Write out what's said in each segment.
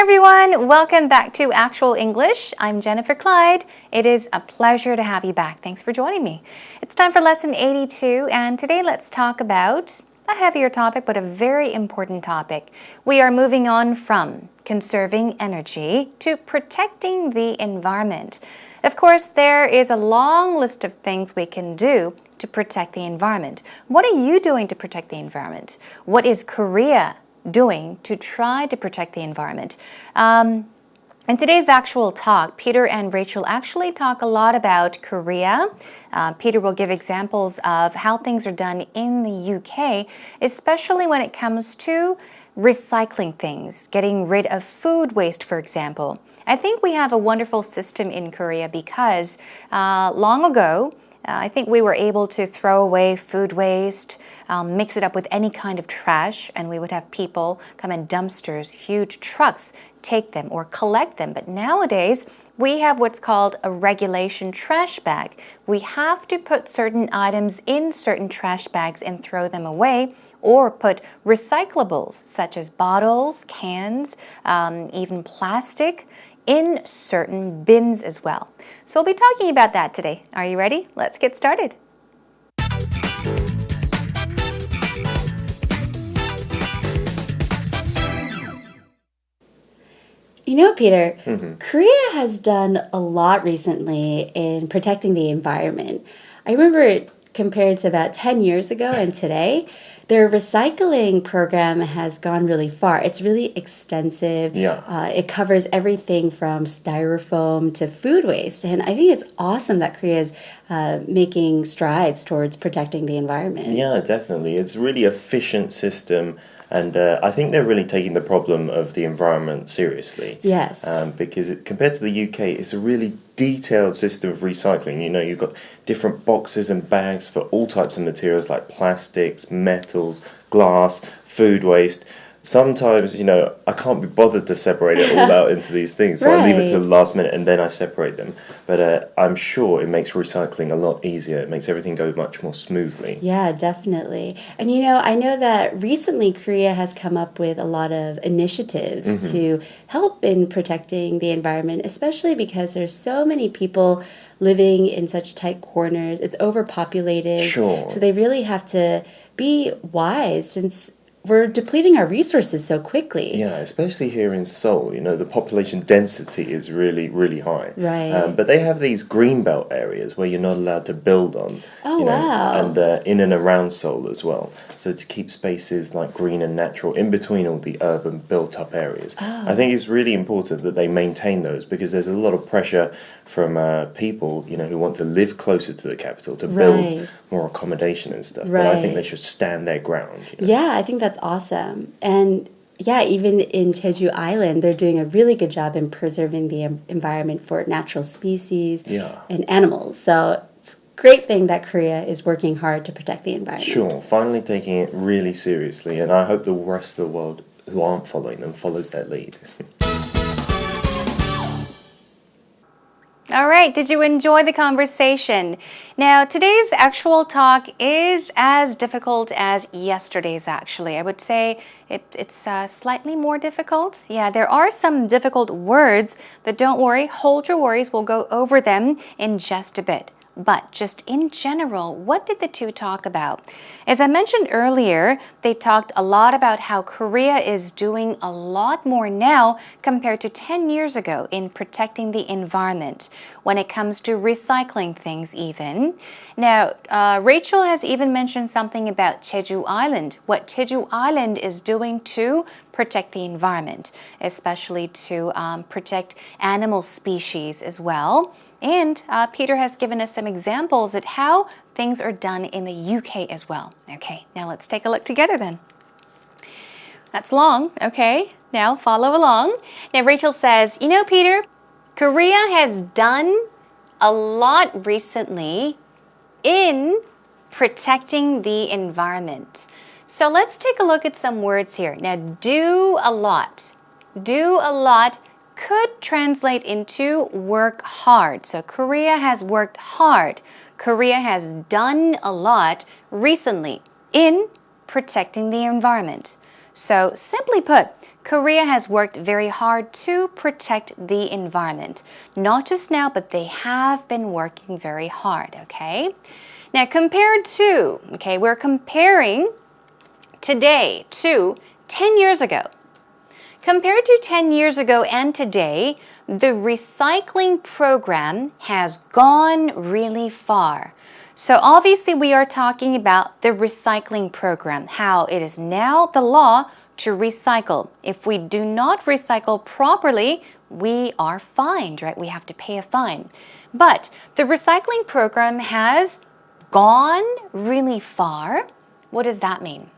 everyone, welcome back to Actual English. I'm Jennifer Clyde. It is a pleasure to have you back. Thanks for joining me. It's time for lesson 82, and today let's talk about a heavier topic, but a very important topic. We are moving on from conserving energy to protecting the environment. Of course, there is a long list of things we can do to protect the environment. What are you doing to protect the environment? What is Korea doing to try to protect the environment? In today's actual talk, Peter and Rachel actually talk a lot about Korea. Peter will give examples of how things are done in the UK, especially when it comes to recycling things, getting rid of food waste, for example. I think we have a wonderful system in Korea because long ago, I think we were able to throw away food waste, mix it up with any kind of trash, and we would have people come in dumpsters, huge trucks, take them or collect them. But nowadays, we have what's called a regulation trash bag. We have to put certain items in certain trash bags and throw them away, or put recyclables such as bottles, cans, even plastic in certain bins as well. So we'll be talking about that today. Are you ready? Let's get started. You know, Peter, Korea has done a lot recently in protecting the environment. I remember compared to about 10 years ago and today, their recycling program has gone really far. It's really extensive. It covers everything from styrofoam to food waste. And I think it's awesome that Korea is making strides towards protecting the environment. Yeah, definitely. It's a really efficient system. And I think they're really taking the problem of the environment seriously. Yes. Because compared to the UK, it's a really detailed system of recycling. You know, you've got different boxes and bags for all types of materials like plastics, metals, glass, food waste. Sometimes, you know, I can't be bothered to separate it all out into these things, so I leave it to the last minute and then I separate them. But I'm sure it makes recycling a lot easier. It makes everything go much more smoothly. Yeah, definitely. And you know, I know that recently Korea has come up with a lot of initiatives to help in protecting the environment, especially because there's so many people living in such tight corners. It's overpopulated. Sure. So they really have to be wise since we're depleting our resources so quickly. Yeah, especially here in Seoul, you know, the population density is really, really high. Right. But they have these greenbelt areas where you're not allowed to build on. Oh, you know, wow. And in and around Seoul as well. So to keep spaces like green and natural in between all the urban built-up areas. I think it's really important that they maintain those because there's a lot of pressure from people, you know, who want to live closer to the capital to build more accommodation and stuff. But I think they should stand their ground. You know? Yeah, I think that's awesome. And yeah, even in Jeju Island, they're doing a really good job in preserving the environment for natural species and animals. So it's a great thing that Korea is working hard to protect the environment. Sure, finally taking it really seriously. And I hope the rest of the world who aren't following them follows their lead. All right, did you enjoy the conversation? Now, today's actual talk is as difficult as yesterday's, actually. I would say it's slightly more difficult. Yeah, there are some difficult words, but don't worry, hold your worries. We'll go over them in just a bit. But just in general, what did the two talk about? As I mentioned earlier, they talked a lot about how Korea is doing a lot more now compared to 10 years ago in protecting the environment when it comes to recycling things even. Now, Rachel has even mentioned something about Jeju Island, what Jeju Island is doing to protect the environment, especially to protect animal species as well. And Peter has given us some examples at how things are done in the UK as well. Okay, now let's take a look together then. That's long, okay? Now follow along. Now Rachel says, you know, Peter, Korea has done a lot recently in protecting the environment. So let's take a look at some words here. Now, do a lot. Do a lot could translate into work hard. So Korea has worked hard. Korea has done a lot recently in protecting the environment. So simply put, Korea has worked very hard to protect the environment. Not just now, but they have been working very hard, okay? Now, compared to, okay, we're comparing today to 10 years ago. Compared to 10 years ago and today, the recycling program has gone really far. So obviously we are talking about the recycling program, how it is now the law to recycle. If we do not recycle properly, we are fined, right? We have to pay a fine. But the recycling program has gone really far. What does that mean?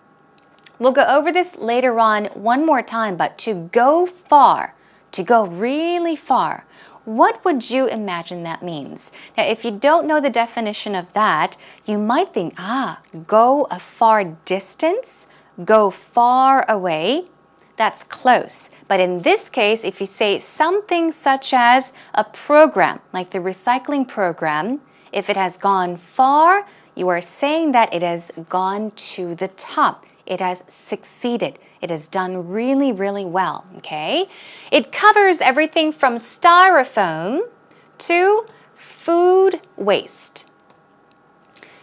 We'll go over this later on one more time, but to go far, to go really far, what would you imagine that means? Now, if you don't know the definition of that, you might think, go a far distance, go far away, that's close. But in this case, if you say something such as a program, like the recycling program, if it has gone far, you are saying that it has gone to the top. It has succeeded. It has done really, really well, okay? It covers everything from styrofoam to food waste.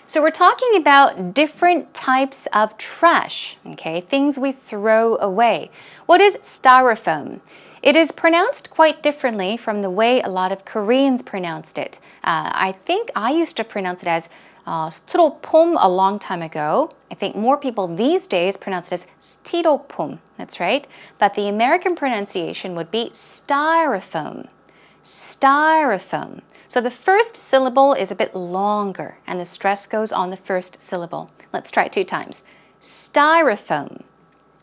So we're talking about different types of trash, okay? Things we throw away. What is styrofoam? It is pronounced quite differently from the way a lot of Koreans pronounced it. I think I used to pronounce it as styrofoam a long time ago. I think more people these days pronounce it as styrofoam. That's right. But the American pronunciation would be styrofoam. Styrofoam. So the first syllable is a bit longer and the stress goes on the first syllable. Let's try it 2 times. Styrofoam.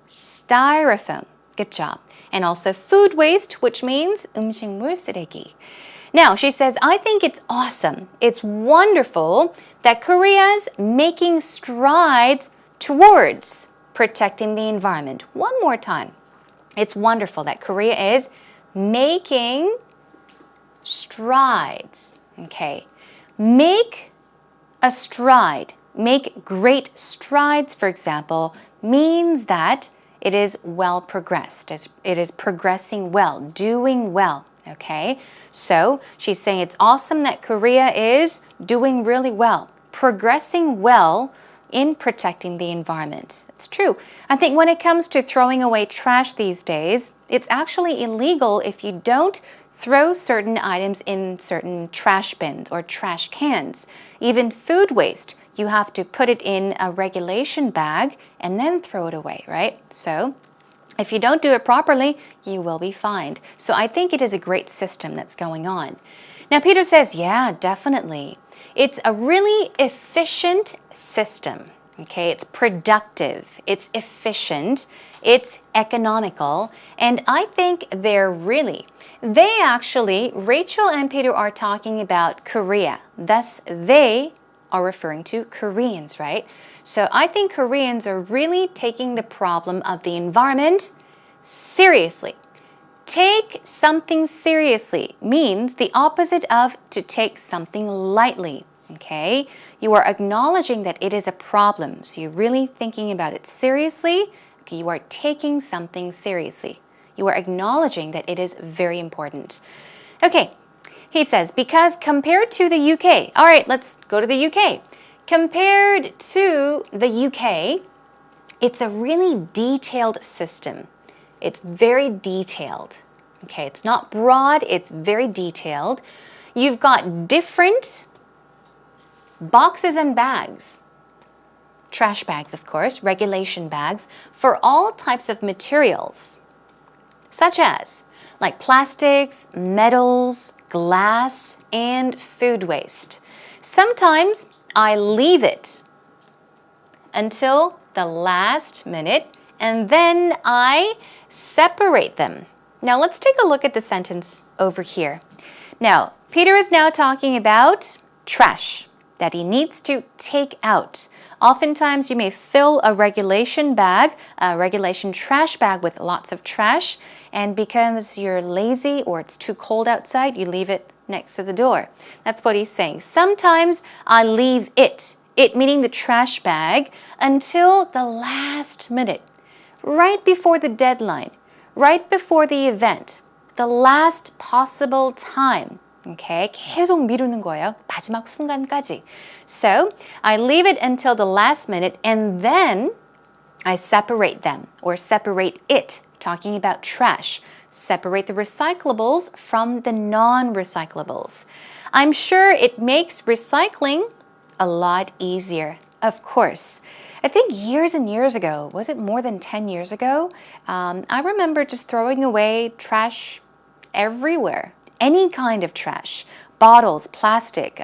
Styrofoam. Good job. And also food waste, which means 음식물 쓰레기. Now, she says, I think it's awesome. It's wonderful that Korea's making strides towards protecting the environment. One more time. It's wonderful that Korea is making strides. Okay. Make a stride. Make great strides, for example, means that it is well progressed. It is progressing well, doing well. Okay, so she's saying it's awesome that Korea is doing really well, progressing well in protecting the environment. It's true. I think when it comes to throwing away trash these days, it's actually illegal if you don't throw certain items in certain trash bins or trash cans. Even food waste, you have to put it in a regulation bag and then throw it away, right? So if you don't do it properly, you will be fined. So I think it is a great system that's going on. Now, Peter says, yeah, definitely. It's a really efficient system. Okay, it's productive, it's efficient, it's economical, and I think they actually, Rachel and Peter are talking about Korea. Thus, they are referring to Koreans, right? So I think Koreans are really taking the problem of the environment seriously. Take something seriously means the opposite of to take something lightly, okay? You are acknowledging that it is a problem. So you're really thinking about it seriously. Okay, you are taking something seriously. You are acknowledging that it is very important. Okay, he says, because compared to the UK, all right, let's go to the UK. Compared to the UK, it's a really detailed system. It's very detailed. Okay, it's not broad, it's very detailed. You've got different boxes and bags. Trash bags, of course, regulation bags for all types of materials, such as like plastics, metals, glass, and food waste. Sometimes I leave it until the last minute and then I separate them. Now let's take a look at the sentence over here. Now, Peter is now talking about trash that he needs to take out. Oftentimes you may fill a regulation bag, a regulation trash bag with lots of trash, and because you're lazy or it's too cold outside, you leave it next to the door. That's what he's saying. Sometimes I leave it meaning the trash bag, until the last minute, right before the deadline, right before the event, the last possible time. Okay, 계속 미루는 거예요. 마지막 순간까지. So, I leave it until the last minute and then I separate them or separate it, talking about trash. Separate the recyclables from the non-recyclables. I'm sure it makes recycling a lot easier. Of course. I think years and years ago, was it more than 10 years ago? I remember just throwing away trash everywhere. Any kind of trash. Bottles, plastic,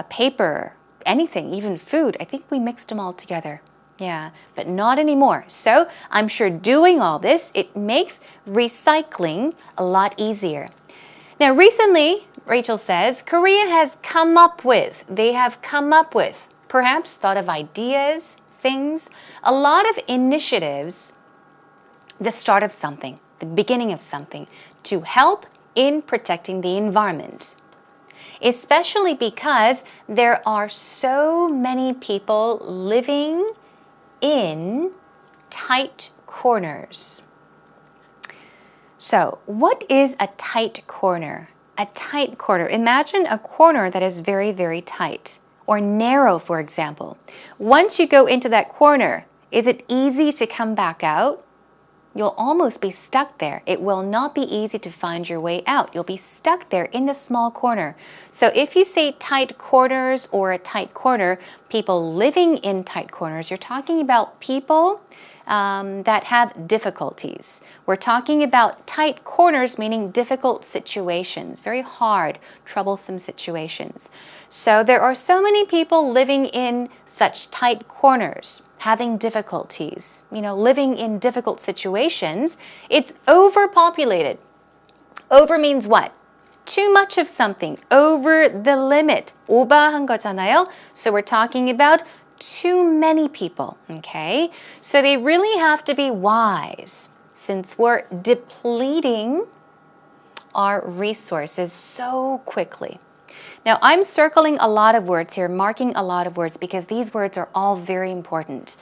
paper, anything, even food. I think we mixed them all together. Yeah, but not anymore. So I'm sure doing all this, it makes recycling a lot easier. Now, recently, Rachel says, Korea has come up with, they have come up with, perhaps thought of ideas, things, a lot of initiatives, the start of something, the beginning of something, to help in protecting the environment. Especially because there are so many people living in tight corners. So, what is a tight corner? A tight corner. Imagine a corner that is very, very tight or narrow, for example. Once you go into that corner, is it easy to come back out? You'll almost be stuck there. It will not be easy to find your way out. You'll be stuck there in the small corner. So if you say tight corners or a tight corner, people living in tight corners, you're talking about people that have difficulties. We're talking about tight corners, meaning difficult situations, very hard, troublesome situations. So there are so many people living in such tight corners, having difficulties, living in difficult situations. It's overpopulated. Over means what? Too much of something, over the limit. 오버한 거잖아요. So we're talking about too many people, okay? So they really have to be wise since we're depleting our resources so quickly. Now, I'm circling a lot of words here, marking a lot of words because these words are all very important.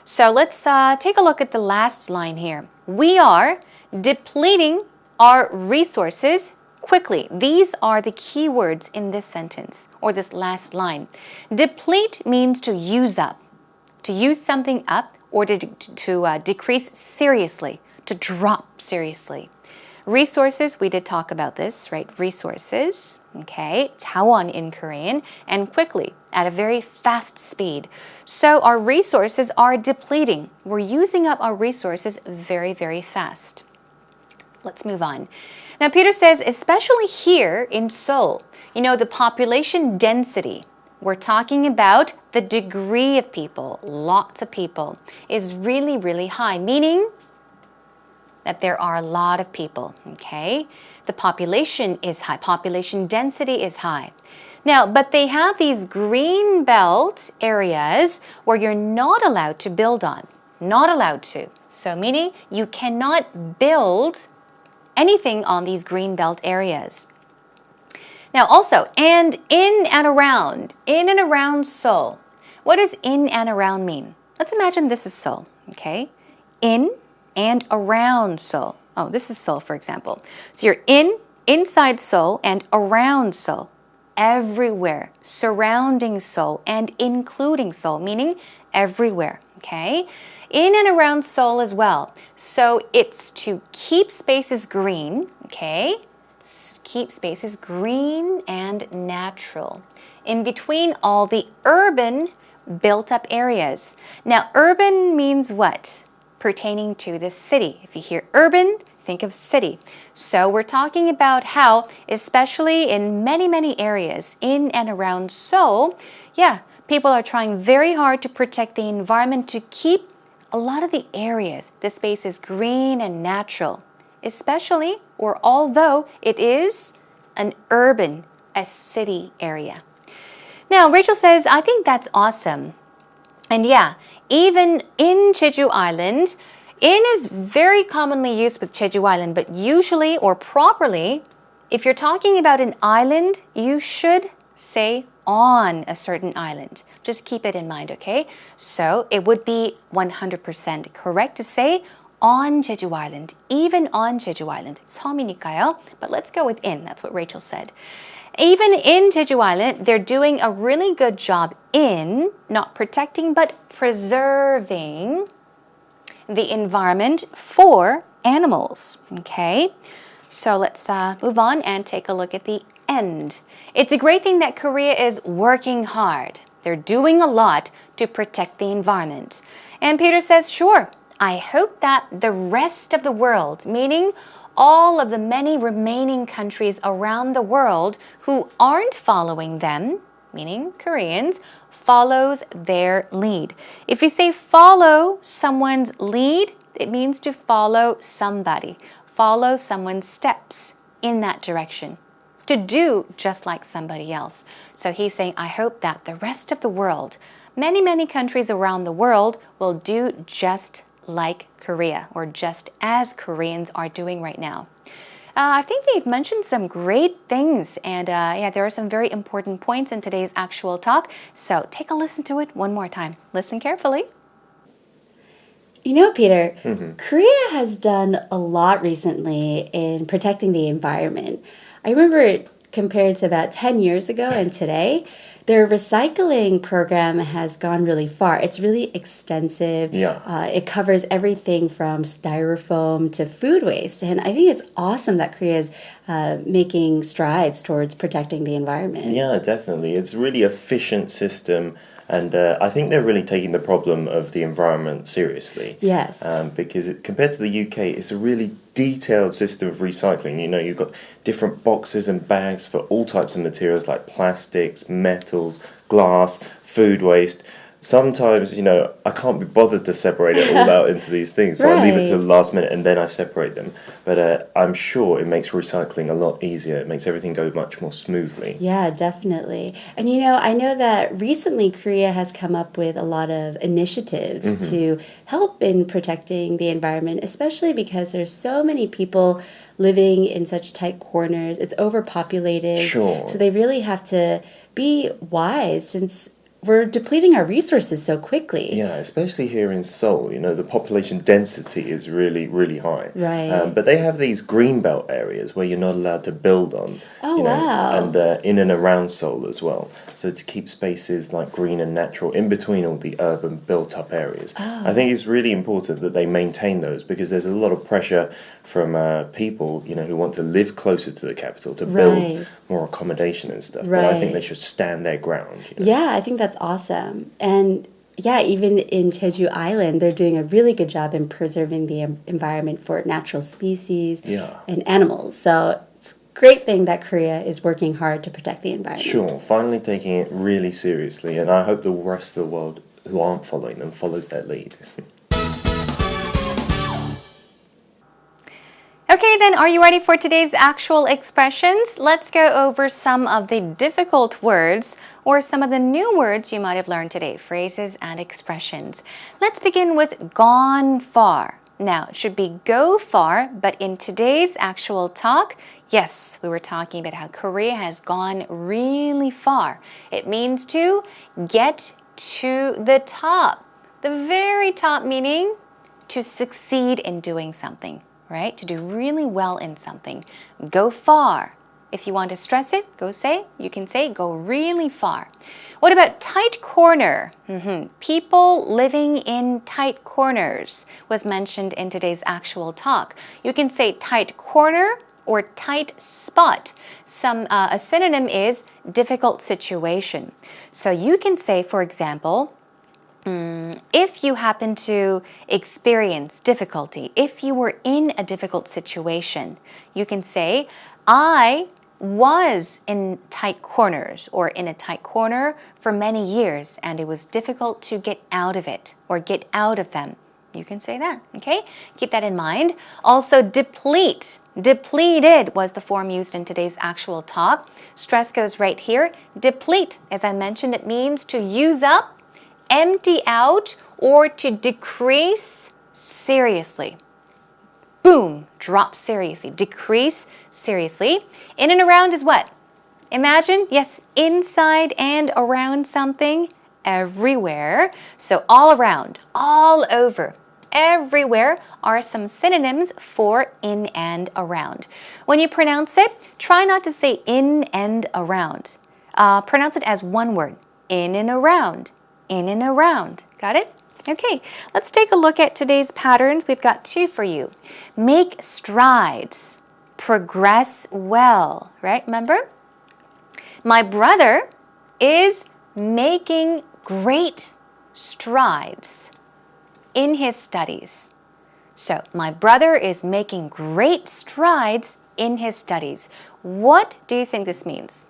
So let's take a look at the last line here. We are depleting our resources quickly. These are the key words in this sentence or this last line. Deplete means to use up, to use something up or to decrease seriously, to drop seriously. Resources, we did talk about this, right? Resources, okay, 자원 in Korean, and quickly, at a very fast speed. So our resources are depleting. We're using up our resources very, very fast. Let's move on. Now, Peter says, especially here in Seoul, the population density, we're talking about the degree of people, lots of people, is really, really high, meaning that there are a lot of people, okay? The population is high. Population density is high. Now, but they have these green belt areas where you're not allowed to build on. Not allowed to. So meaning you cannot build anything on these green belt areas. Now also, and in and around Seoul. What does in and around mean? Let's imagine this is Seoul, okay? In and around Seoul. Oh, this is Seoul, for example. So you're inside Seoul and around Seoul, everywhere, surrounding Seoul and including Seoul, meaning everywhere, okay? In and around Seoul as well. So it's to keep spaces green, okay? Keep spaces green and natural in between all the urban built up areas. Now, urban means what? Pertaining to the city. If you hear urban, think of city. So we're talking about how, especially in many, many areas in and around Seoul, people are trying very hard to protect the environment to keep a lot of the areas, the spaces green and natural, especially or although it is an urban, a city area. Now, Rachel says, I think that's awesome. And even in Jeju Island, in is very commonly used with Jeju Island, but usually or properly, if you're talking about an island, you should say on a certain island. Just keep it in mind, okay? So it would be 100% correct to say on Jeju Island, even on Jeju Island. 섬이니까요. But let's go with in. That's what Rachel said. Even in Jeju Island, they're doing a really good job in not protecting but preserving the environment for animals. Okay, so let's move on and take a look at the end. It's a great thing that Korea is working hard. They're doing a lot to protect the environment. And Peter says, sure, I hope that the rest of the world, meaning all of the many remaining countries around the world who aren't following them, meaning Koreans, follows their lead. If you say follow someone's lead, it means to follow somebody, follow someone's steps in that direction, to do just like somebody else. So he's saying, I hope that the rest of the world, many countries around the world will do just like Korea, or just as Koreans are doing right now. I think they've mentioned some great things, and yeah, there are some very important points in today's actual talk. So take a listen to it one more time. Listen carefully. You know, Peter, Korea has done a lot recently in protecting the environment. I remember compared to about 10 years ago and today, their recycling program has gone really far. It's really extensive. Yeah. It covers everything from styrofoam to food waste. And I think it's awesome that Korea is making strides towards protecting the environment. Yeah, definitely. It's a really efficient system. And I think they're really taking the problem of the environment seriously. Yes. Because compared to the UK, it's a really detailed system of recycling. You know, you've got different boxes and bags for all types of materials like plastics, metals, glass, food waste. Sometimes, you know, I can't be bothered to separate it all out into these things, so I leave it to the last minute and then I separate them. But I'm sure it makes recycling a lot easier. It makes everything go much more smoothly. Yeah, definitely. And you know, I know that recently Korea has come up with a lot of initiatives to help in protecting the environment, especially because there's so many people living in such tight corners. It's overpopulated. Sure. So they really have to be wise since we're depleting our resources so quickly. Yeah, especially here in Seoul, you know, the population density is really, really high. Right. But they have these greenbelt areas where you're not allowed to build on. Oh, you know, wow. And in and around Seoul as well. So to keep spaces like green and natural in between all the urban built-up areas. Oh. I think it's really important that they maintain those because there's a lot of pressure from people, you know, who want to live closer to the capital to build more accommodation and stuff. But I think they should stand their ground. You know? Yeah, I think that's awesome. And yeah, even in Jeju Island, they're doing a really good job in preserving the environment for natural species and animals. So it's a great thing that Korea is working hard to protect the environment. Sure, finally taking it really seriously, and I hope the rest of the world who aren't following them follows their lead. Okay, then, are you ready for today's actual expressions? Let's go over some of the difficult words or some of the new words you might have learned today, phrases and expressions. Let's begin with gone far. Now, it should be go far, but in today's actual talk, yes, we were talking about how Korea has gone really far. It means to get to the top. The very top meaning to succeed in doing something. Right? To do really well in something. Go far. If you want to stress it, you can say go really far. What about tight corner? People living in tight corners was mentioned in today's actual talk. You can say tight corner or tight spot. A synonym is difficult situation. So you can say, for example, if you happen to experience difficulty, if you were in a difficult situation, you can say, I was in tight corners or in a tight corner for many years and it was difficult to get out of it or get out of them. You can say that, okay? Keep that in mind. Also, deplete. Depleted was the form used in today's actual talk. Stress goes right here. Deplete, as I mentioned, it means to use up, empty out, or to decrease seriously. Boom, drop seriously. Decrease seriously. In and around is what? Imagine, yes, inside and around something, everywhere. So all around, all over. everywhere are some synonyms for in and around. When you pronounce it, try not to say in and around. Pronounce it as one word. In and around. In and around. Got it? Okay, let's take a look at today's patterns. We've got 2 for you. Make strides. Progress well. Right? Remember? My brother is making great strides in his studies. So, my brother is making great strides in his studies. What do you think this means?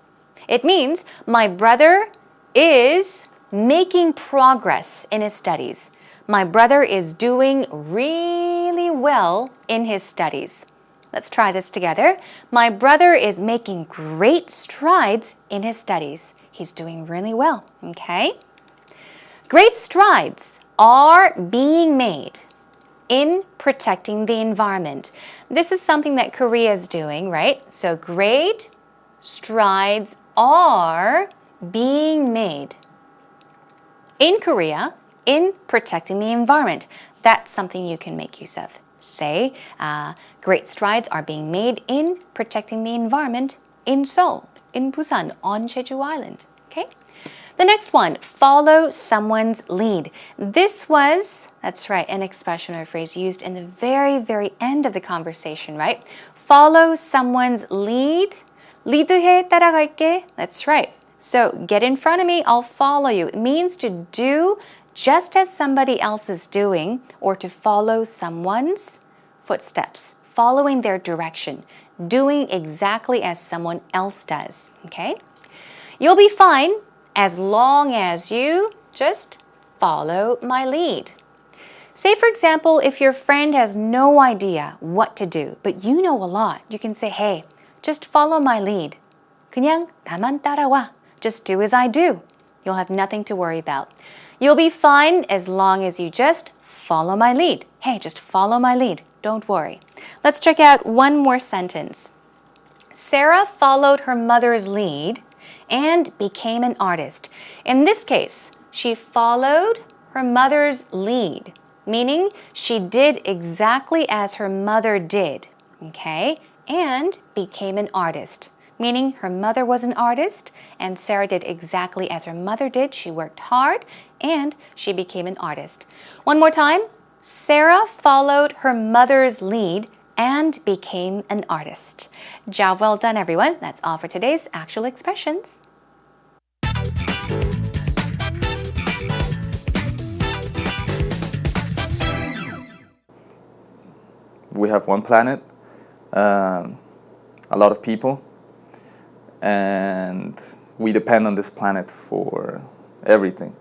It means my brother is making progress in his studies. My brother is doing really well in his studies. Let's try this together. My brother is making great strides in his studies. He's doing really well, okay? Great strides are being made in protecting the environment. This is something that Korea is doing, right? So great strides are being made in Korea in protecting the environment. That's something you can make use of. Say, great strides are being made in protecting the environment in Seoul, in Busan, on Jeju Island. Okay? The next one, follow someone's lead. This was, that's right, an expression or phrase used in the very, very end of the conversation, right? Follow someone's lead. 리드해 따라갈게. That's right. So get in front of me, I'll follow you. It means to do just as somebody else is doing, or to follow someone's footsteps, following their direction, doing exactly as someone else does. Okay? You'll be fine as long as you just follow my lead. Say, for example, if your friend has no idea what to do, but you know a lot, you can say, hey, just follow my lead. 그냥 나만 따라와. Just do as I do. You'll have nothing to worry about. You'll be fine as long as you just follow my lead. Hey, just follow my lead. Don't worry. Let's check out one more sentence. Sarah followed her mother's lead and became an artist. In this case, she followed her mother's lead, meaning she did exactly as her mother did, okay, and became an artist, meaning her mother was an artist and Sarah did exactly as her mother did. She worked hard and she became an artist. One more time. Sarah followed her mother's lead and became an artist. Job well done, everyone. That's all for today's actual expressions. We have one planet, a lot of people, and we depend on this planet for everything.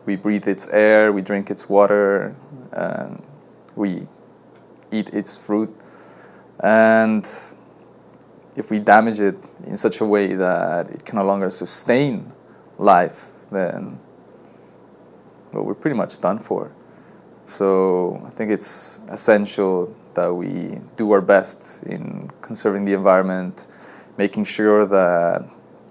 We breathe its air, we drink its water, we eat its fruit, and if we damage it in such a way that it can no longer sustain life, then well, we're pretty much done for. So I think it's essential that we do our best in conserving the environment, making sure that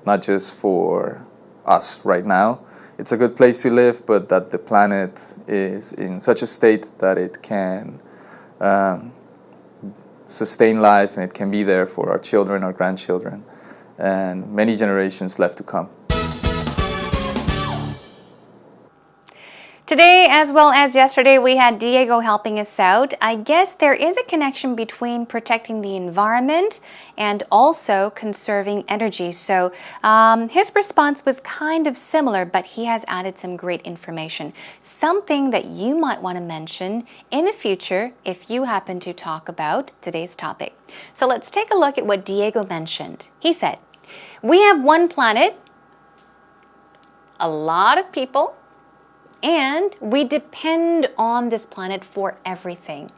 not just for us right now, it's a good place to live, but that the planet is in such a state that it can sustain life and it can be there for our children, our grandchildren, and many generations left to come. Today, as well as yesterday, we had Diego helping us out. I guess there is a connection between protecting the environment and also conserving energy. So his response was kind of similar, but he has added some great information. Something that you might want to mention in the future if you happen to talk about today's topic. So let's take a look at what Diego mentioned. He said, we have one planet, a lot of people, and we depend on this planet for everything.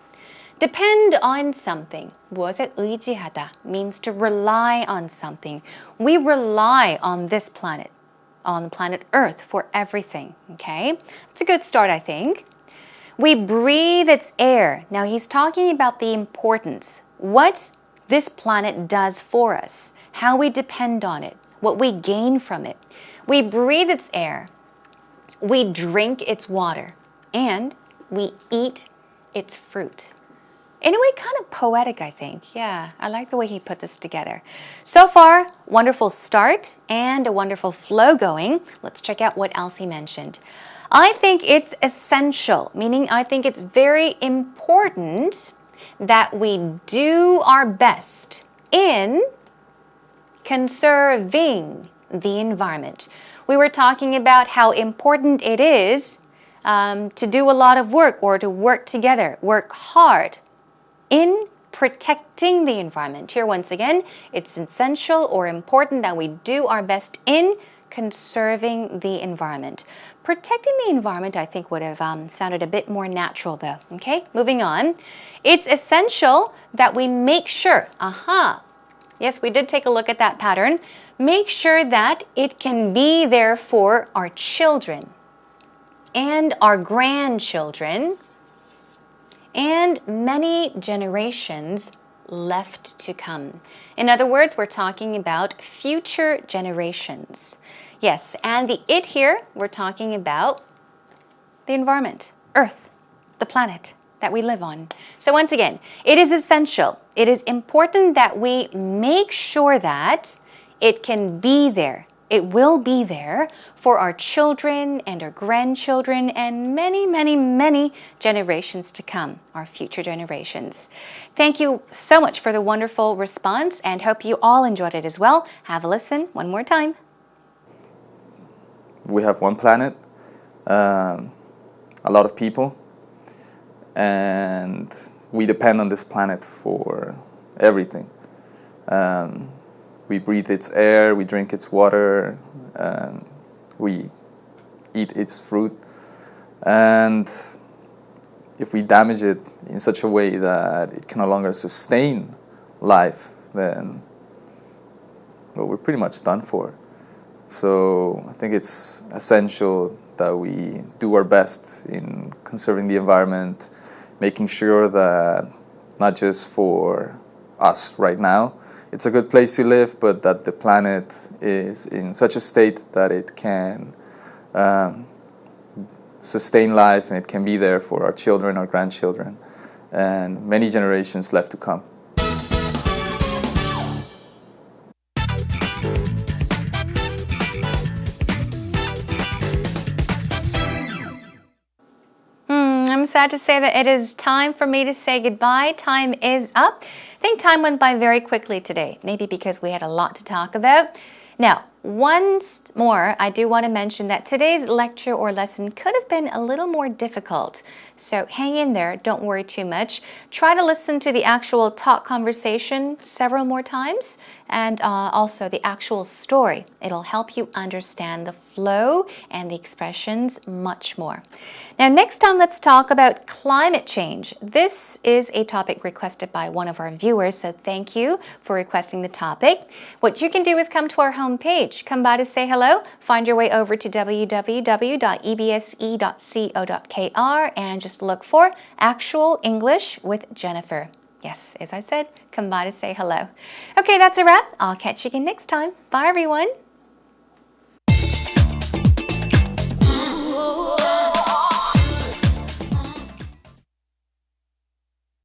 Depend on something. 무엇에 의지하다 means to rely on something. We rely on this planet, on planet Earth for everything. Okay? It's a good start, I think. We breathe its air. Now he's talking about the importance, what this planet does for us, how we depend on it, what we gain from it. We breathe its air. We drink its water, and we eat its fruit. In a way, kind of poetic, I think. Yeah, I like the way he put this together. So far, wonderful start and a wonderful flow going. Let's check out what else he mentioned. I think it's essential, meaning I think it's very important that we do our best in conserving the environment. We were talking about how important it is to do a lot of work or to work together, work hard in protecting the environment. Here, once again, it's essential or important that we do our best in conserving the environment. Protecting the environment, I think, would have sounded a bit more natural, though. Okay, moving on. It's essential that we make sure, yes, we did take a look at that pattern, make sure that it can be there for our children and our grandchildren and many generations left to come. In other words, we're talking about future generations. Yes, and the it here, we're talking about the environment, Earth, the planet that we live on. So once again, it is essential, it is important that we make sure that it can be there. It will be there for our children and our grandchildren and many, many, many generations to come, our future generations. Thank you so much for the wonderful response and hope you all enjoyed it as well. Have a listen one more time. We have one planet, a lot of people, and we depend on this planet for everything. We breathe its air, we drink its water, we eat its fruit. And if we damage it in such a way that it can no longer sustain life, then well, we're pretty much done for. So I think it's essential that we do our best in conserving the environment, making sure that not just for us right now, it's a good place to live, but that the planet is in such a state that it can sustain life and it can be there for our children, our grandchildren, and many generations left to come. I'm sad to say that it is time for me to say goodbye. Time is up. I think time went by very quickly today, maybe because we had a lot to talk about. Now, once more, I do want to mention that today's lecture or lesson could have been a little more difficult. So hang in there, don't worry too much. Try to listen to the actual talk conversation several more times and also the actual story. It'll help you understand the flow and the expressions much more. Now, next time, let's talk about climate change. This is a topic requested by one of our viewers, so thank you for requesting the topic. What you can do is come to our homepage. Come by to say hello. Find your way over to www.ebse.co.kr and just look for Actual English with Jennifer. Yes, as I said, come by to say hello. Okay, that's a wrap. I'll catch you again next time. Bye, everyone.